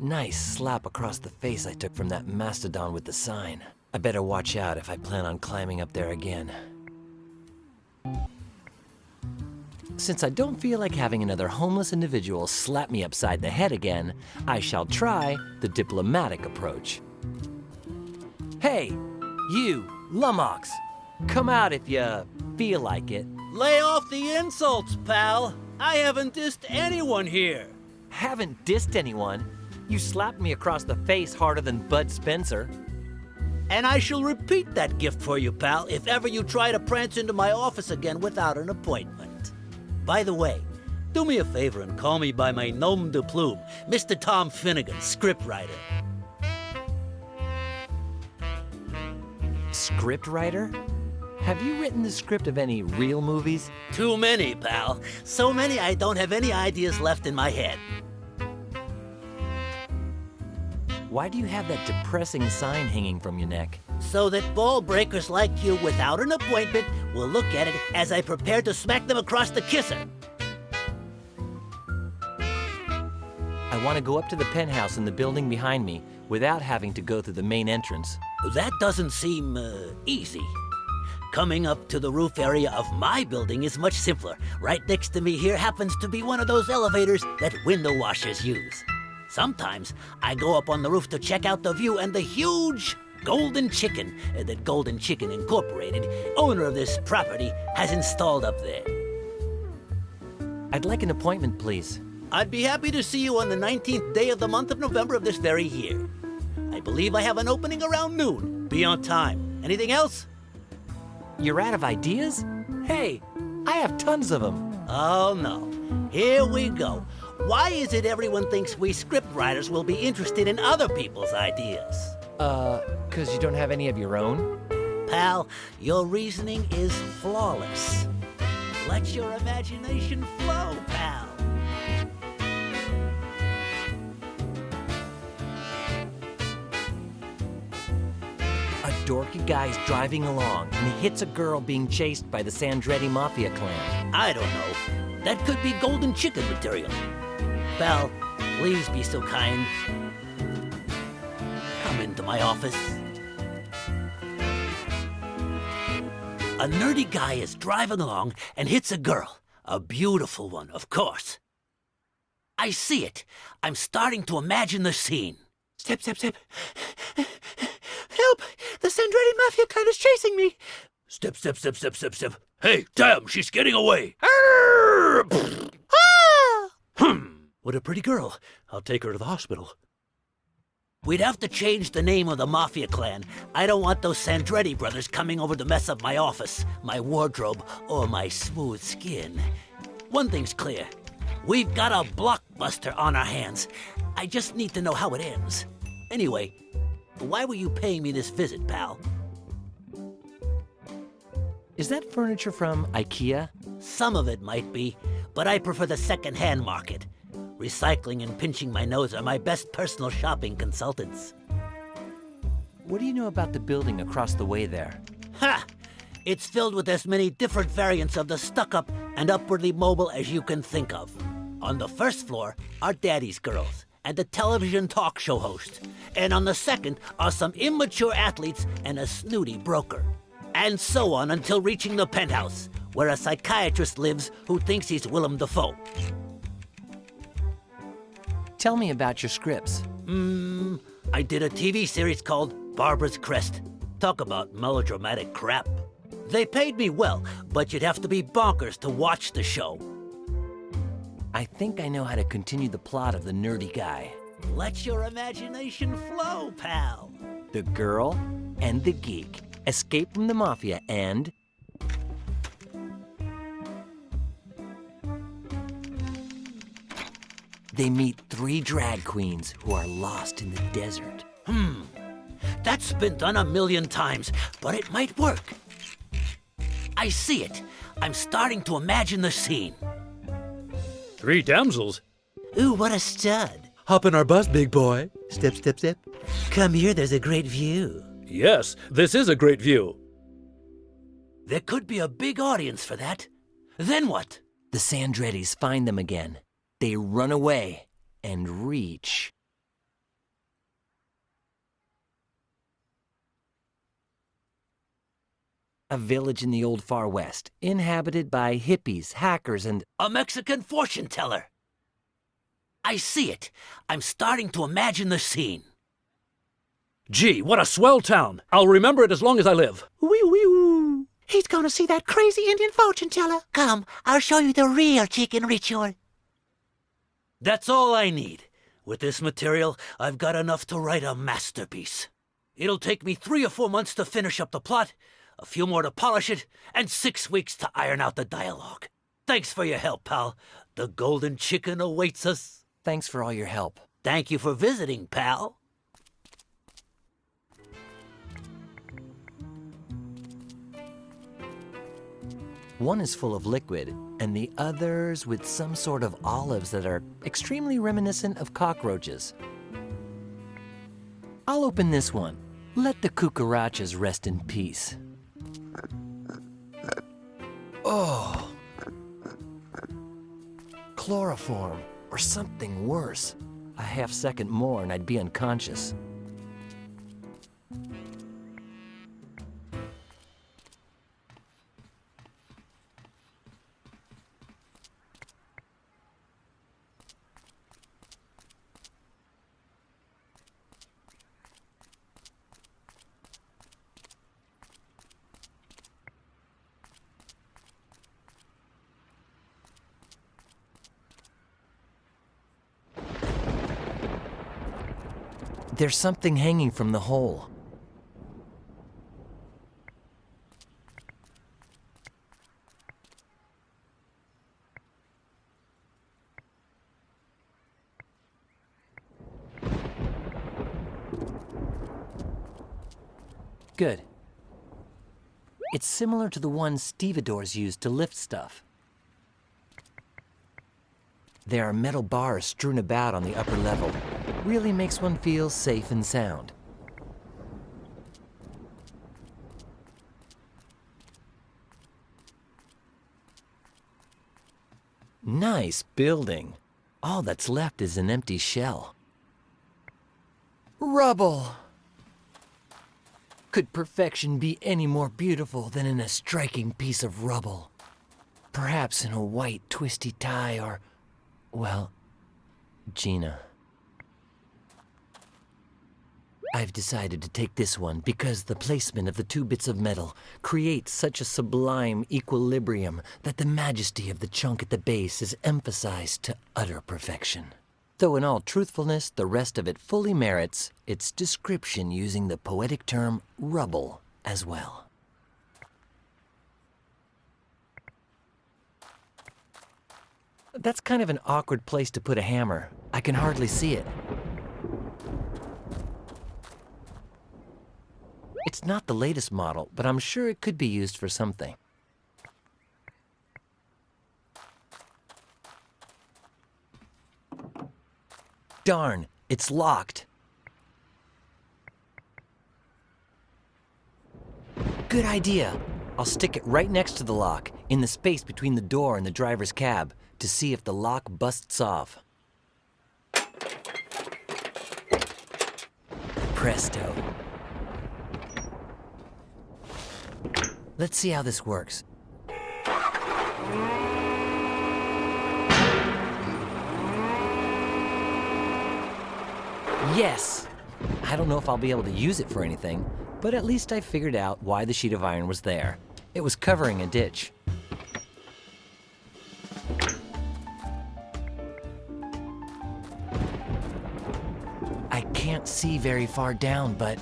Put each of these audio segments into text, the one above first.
Nice slap across the face I took from that mastodon with the sign. I better watch out if I plan on climbing up there again. Since I don't feel like having another homeless individual slap me upside the head again, I shall try the diplomatic approach. Hey, you, lummox, come out if you feel like it. Lay off the insults, pal. I haven't dissed anyone here. Haven't dissed anyone. You slapped me across the face harder than Bud Spencer. And I shall repeat that gift for you, pal, if ever you try to prance into my office again without an appointment. By the way, do me a favor and call me by my nom de plume, Mr. Tom Finnegan, scriptwriter. Scriptwriter? Have you written the script of any real movies? Too many, pal. So many I don't have any ideas left in my head. Why do you have that depressing sign hanging from your neck? So that ball breakers like you without an appointment will look at it as I prepare to smack them across the kisser. I want to go up to the penthouse in the building behind me without having to go through the main entrance. That doesn't seem easy. Coming up to the roof area of my building is much simpler. Right next to me here happens to be one of those elevators that window washers use. Sometimes I go up on the roof to check out the view and the huge golden chicken that Golden Chicken Incorporated, owner of this property, has installed up there. I'd like an appointment, please. I'd be happy to see you on the 19th day of the month of November of this very year. I believe I have an opening around noon. Be on time. Anything else? You're out of ideas? Hey, I have tons of them. Oh, no. Here we go. Why is it everyone thinks we scriptwriters will be interested in other people's ideas? 'Cause you don't have any of your own? Pal, your reasoning is flawless. Let your imagination flow, pal. A dorky guy's driving along and he hits a girl being chased by the Sandretti Mafia clan. I don't know. That could be golden chicken material. Pal, please be so kind. Come into my office. A nerdy guy is driving along and hits a girl. A beautiful one, of course. I see it. I'm starting to imagine the scene. Step, step, step. Help! The Sandretti Mafia clan is chasing me. Step, step, step, step, step, step. Hey, damn, she's getting away. What a pretty girl. I'll take her to the hospital. We'd have to change the name of the Mafia clan. I don't want those Sandretti brothers coming over to mess up my office, my wardrobe, or my smooth skin. One thing's clear. We've got a blockbuster on our hands. I just need to know how it ends. Anyway, why were you paying me this visit, pal? Is that furniture from IKEA? Some of it might be, but I prefer the second-hand market. Recycling and pinching my nose are my best personal shopping consultants. What do you know about the building across the way there? Ha! It's filled with as many different variants of the stuck-up and upwardly mobile as you can think of. On the first floor are Daddy's Girls and a television talk show host. And on the second are some immature athletes and a snooty broker. And so on until reaching the penthouse, where a psychiatrist lives who thinks he's Willem Dafoe. Tell me about your scripts. I did a TV series called Barbara's Crest. Talk about melodramatic crap. They paid me well, but you'd have to be bonkers to watch the show. I think I know how to continue the plot of the nerdy guy. Let your imagination flow, pal. The girl and the geek escape from the mafia and... they meet 3 drag queens who are lost in the desert. That's been done 1,000,000 times, but it might work. I see it. I'm starting to imagine the scene. 3 damsels? Ooh, what a stud. Hop in our bus, big boy. Step, step, step. Come here, there's a great view. Yes, this is a great view. There could be a big audience for that. Then what? The Sandrettis find them again. They run away and reach... A village in the old Far West, inhabited by hippies, hackers, and... A Mexican fortune teller. I see it. I'm starting to imagine the scene. Gee, what a swell town. I'll remember it as long as I live. Wee wee woo. He's gonna see that crazy Indian fortune teller. Come, I'll show you the real chicken ritual. That's all I need. With this material, I've got enough to write a masterpiece. It'll take me 3 or 4 months to finish up the plot, a few more to polish it, and 6 weeks to iron out the dialogue. Thanks for your help, pal. The golden chicken awaits us. Thanks for all your help. Thank you for visiting, pal. One is full of liquid, and the other's with some sort of olives that are extremely reminiscent of cockroaches. I'll open this one. Let the cucarachas rest in peace. Oh. Chloroform, or something worse. A half-second more and I'd be unconscious. There's something hanging from the hole. Good. It's similar to the one stevedores used to lift stuff. There are metal bars strewn about on the upper level. Really makes one feel safe and sound. Nice building. All that's left is an empty shell. Rubble! Could perfection be any more beautiful than in a striking piece of rubble? Perhaps in a white twisty tie or, well, Gina. I've decided to take this one because the placement of the 2 bits of metal creates such a sublime equilibrium that the majesty of the chunk at the base is emphasized to utter perfection. Though in all truthfulness, the rest of it fully merits its description using the poetic term rubble as well. That's kind of an awkward place to put a hammer. I can hardly see it. It's not the latest model, but I'm sure it could be used for something. Darn, it's locked. Good idea. I'll stick it right next to the lock, in the space between the door and the driver's cab, to see if the lock busts off. Presto. Let's see how this works. Yes! I don't know if I'll be able to use it for anything, but at least I figured out why the sheet of iron was there. It was covering a ditch. I can't see very far down, but...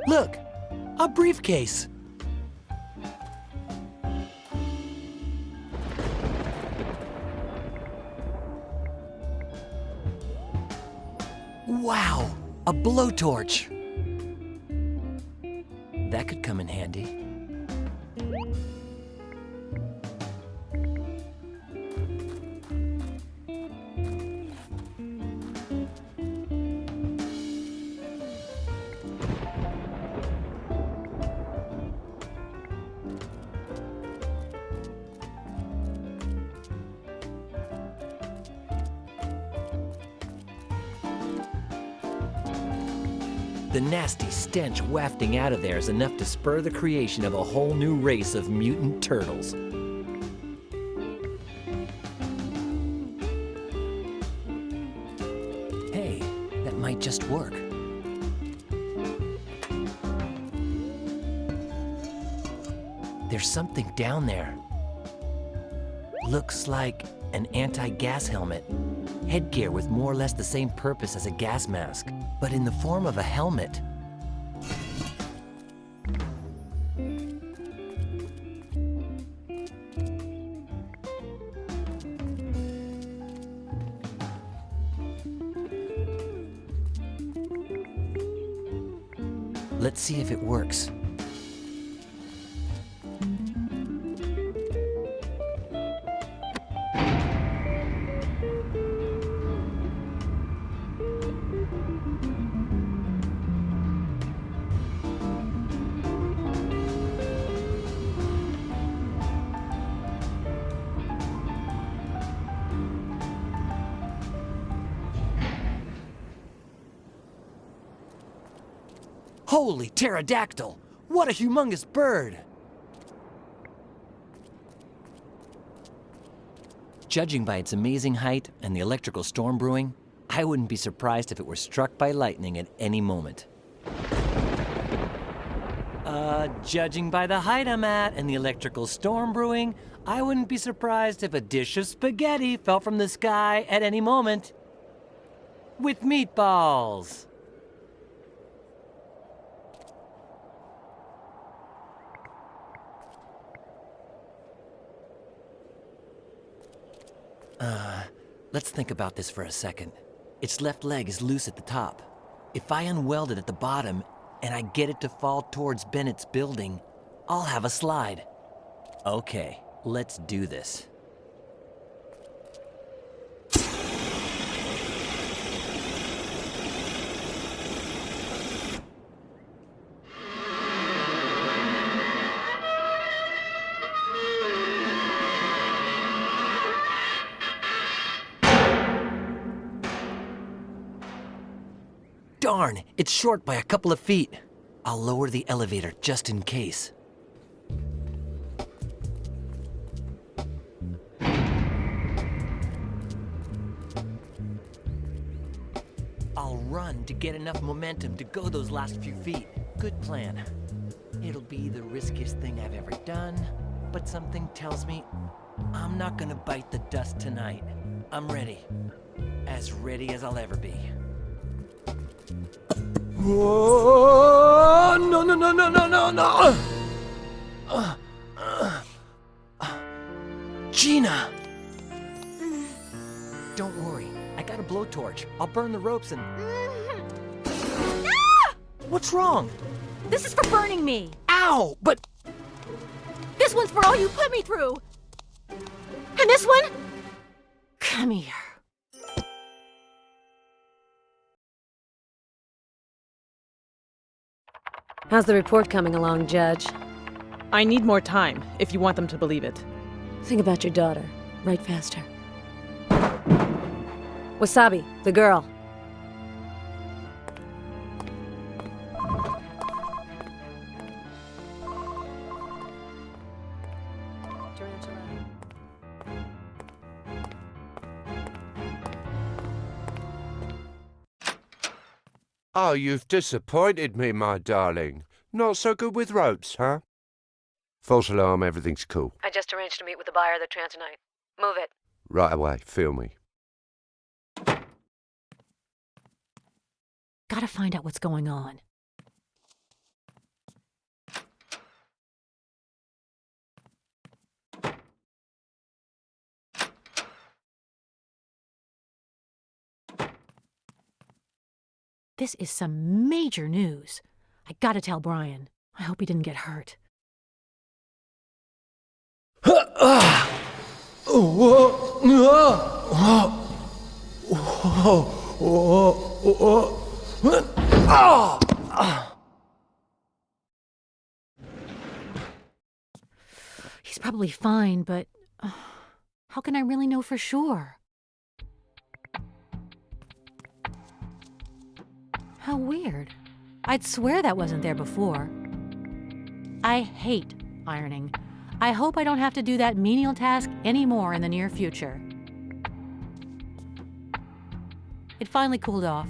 Look! A briefcase! Wow! A blowtorch! That could come in handy. The nasty stench wafting out of there is enough to spur the creation of a whole new race of mutant turtles. Hey, that might just work. There's something down there. Looks like an anti-gas helmet. Headgear with more or less the same purpose as a gas mask, but in the form of a helmet. Let's see if it works. Holy pterodactyl! What a humongous bird! Judging by its amazing height and the electrical storm brewing, I wouldn't be surprised if it were struck by lightning at any moment. Judging by the height I'm at and the electrical storm brewing, I wouldn't be surprised if a dish of spaghetti fell from the sky at any moment. With meatballs! Let's think about this for a second. Its left leg is loose at the top. If I unweld it at the bottom and I get it to fall towards Bennett's building, I'll have a slide. Okay, let's do this. Darn, it's short by a couple of feet. I'll lower the elevator just in case. I'll run to get enough momentum to go those last few feet. Good plan. It'll be the riskiest thing I've ever done, but something tells me I'm not gonna bite the dust tonight. I'm ready. As ready as I'll ever be. Whoa! No, no, no, no, no, no, no! Gina! Don't worry, I got a blowtorch. I'll burn the ropes and... Ah! What's wrong? This is for burning me. Ow! But... This one's for all you put me through. And this one? Come here. How's the report coming along, Judge? I need more time, if you want them to believe it. Think about your daughter. Write faster. Wasabi, the girl. Oh, you've disappointed me, my darling. Not so good with ropes, huh? False alarm, everything's cool. I just arranged to meet with the buyer of the Transonite. Move it. Right away, feel me. Gotta find out what's going on. This is some major news. I gotta tell Brian. I hope he didn't get hurt. He's probably fine, but how can I really know for sure? How weird. I'd swear that wasn't there before. I hate ironing. I hope I don't have to do that menial task anymore in the near future. It finally cooled off.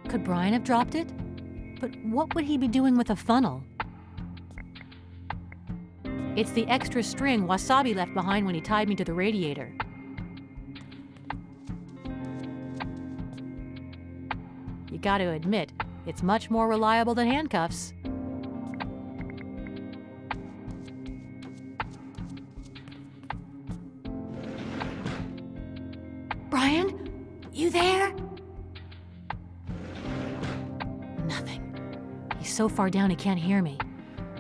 Could Brian have dropped it? But what would he be doing with a funnel? It's the extra string Wasabi left behind when he tied me to the radiator. You gotta admit, it's much more reliable than handcuffs. Brian? You there? Nothing. He's so far down he can't hear me.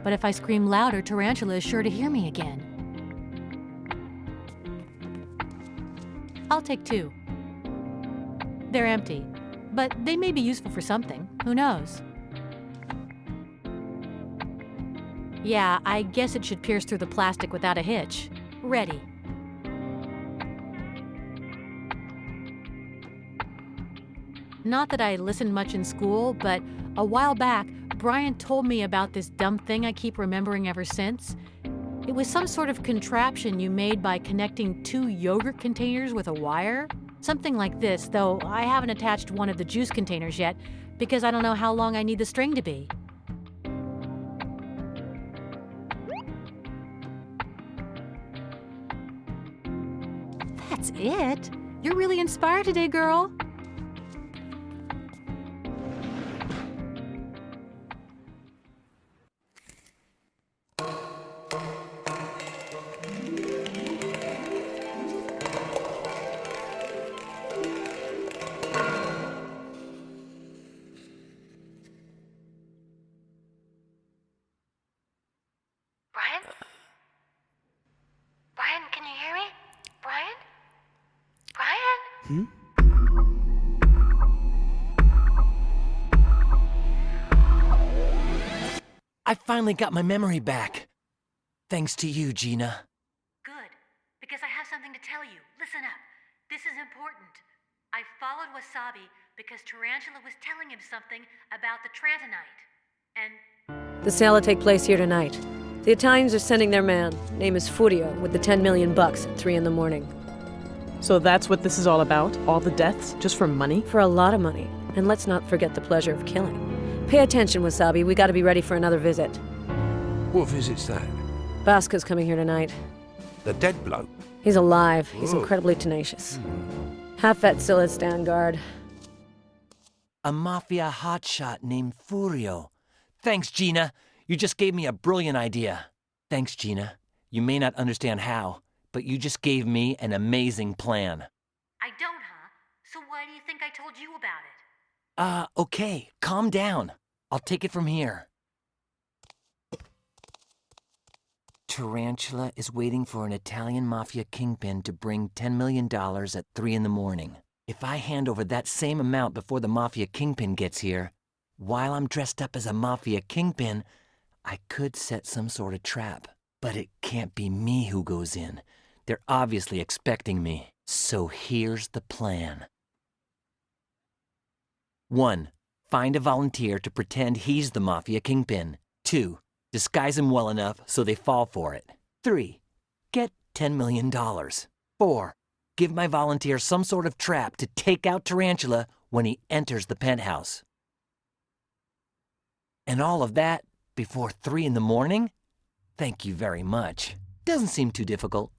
But if I scream louder, Tarantula is sure to hear me again. I'll take 2. They're empty, but they may be useful for something. Who knows? Yeah, I guess it should pierce through the plastic without a hitch. Ready. Not that I listened much in school, but a while back, Brian told me about this dumb thing I keep remembering ever since. It was some sort of contraption you made by connecting 2 yogurt containers with a wire. Something like this, though I haven't attached one of the juice containers yet because I don't know how long I need the string to be. That's it? You're really inspired today, girl. Brian? Brian, can you hear me? Brian? Brian? I finally got my memory back. Thanks to you, Gina. Good, because I have something to tell you. Listen up. This is important. I followed Wasabi because Tarantula was telling him something about the Trantonite. And The sale will take place here tonight. The Italians are sending their man. Name is Furio, with the 10 million bucks at 3 in the morning. So that's what this is all about? All the deaths, just for money? For a lot of money. And let's not forget the pleasure of killing. Pay attention, Wasabi. We gotta be ready for another visit. What visit's that? Bosco's coming here tonight. The dead bloke? He's alive. He's Whoa. incredibly tenacious. Half-fat still at stand guard. A mafia hotshot named Furio. Thanks, Gina. You just gave me a brilliant idea. Thanks, Gina. You may not understand how, but you just gave me an amazing plan. I don't, huh? So why do you think I told you about it? Okay. Calm down. I'll take it from here. Tarantula is waiting for an Italian mafia kingpin to bring $10 million at 3 in the morning. If I hand over that same amount before the mafia kingpin gets here, while I'm dressed up as a mafia kingpin, I could set some sort of trap. But it can't be me who goes in. They're obviously expecting me. So here's the plan. 1. Find a volunteer to pretend he's the mafia kingpin. 2. Disguise him well enough so they fall for it. 3. Get $10 million. 4. Give my volunteer some sort of trap to take out Tarantula when he enters the penthouse. And all of that before 3 in the morning? Thank you very much. Doesn't seem too difficult.